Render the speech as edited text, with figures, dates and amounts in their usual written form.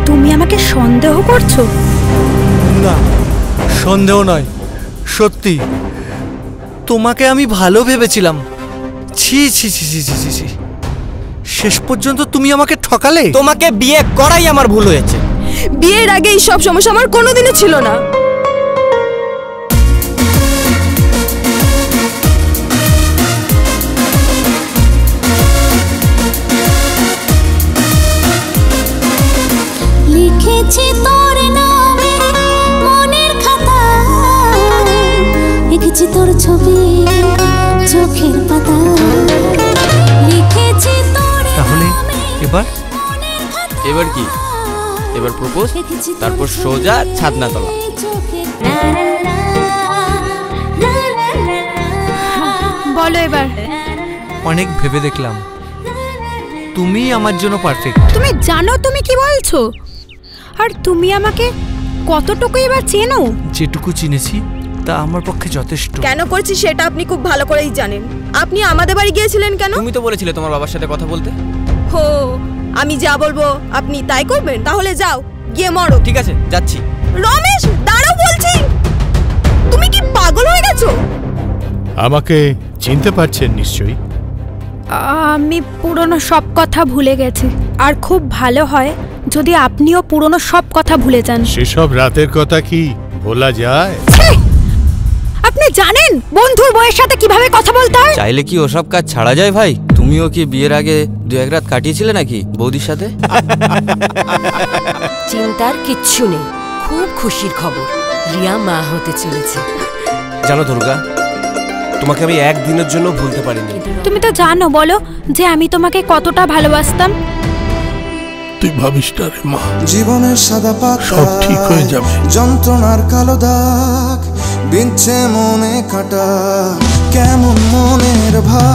তুমি আমাকে সন্দেহ করছো? না, সন্দেহ নয়, সত্যি তোমাকে আমি ভালো ভেবেছিলাম। ছি ছি ছি ছি ছি ছি, শেষ পর্যন্ত তুমি আমাকে ঠকালে। তোমাকে বিয়ে করাই আমার ভুল হয়েছে। বিয়ের আগে এই সব সমস্যা আমার কোনোদিনও ছিল না। লিখেছি তোর নামে মনের খাতায়, লিখেছি তোর ছবি চোখের পাতায়, লিখেছি তোর। তাহলে এবার কি? এবার প্রপোজ, তারপর সোজা ছাদনাতলা। বলো এবার। অনেক ভেবে দেখলাম, তুমি আমার জন্য পারফেক্ট। তুমি জানো তুমি কি বলছো? আর তুমি আমাকে কতটুকু এবার চেনো? যেটুকু চিনেছি তা আমার পক্ষে যথেষ্ট। কেন করছি সেটা আপনি খুব ভালো করেই জানেন। আপনি আমাদের বাড়ি গিয়েছিলেন কেন? তুমি তো বলেছিলে তোমার বাবার সাথে কথা বলতে। হো, আমি যা বলবো আপনি তাই করবেন? তাহলে যাও, গিয়ে মরো। ঠিক আছে, যাচ্ছি। রমেশ, দাঁড়াও বলছি। তুমি কি পাগল হয়ে গেছো? আমাকে চিনতে পারছেন নিশ্চয়ই। আমি পুরনো সব কথা ভুলে গেছি। আর খুব ভালো হয় যদি আপনিও পুরনো সব কথা ভুলে যান। সেসব রাতের কথা কি ভোলা যায়? আপনি জানেন বন্ধুর বউয়ের সাথে কিভাবে কথা বলতে হয়? চাইলে কি ওসব কাজ ছাড়া যায় ভাই? তুমিও কি বিয়ের আগে 2-1 রাত কাটিয়েছিলে নাকি বৌদির সাথে? চিন্তার কিচ্ছু নেই, খুব খুশির খবর, রিয়া মা হতে চলেছে। জানো দুর্গা, তোমাকে আমি একদিনের জন্য ভুলতে পারিনি। তুমি তো জানো বলো যে আমি তোমাকে কতটা ভালোবাসতাম। তুই ভাবিস না রে মা, জীবনের সাদা পাতা সব ঠিক হয়ে যাবে। যন্ত্রণার কালো দাগ বিনছে মনে কাটা, কেমন মনের ভাব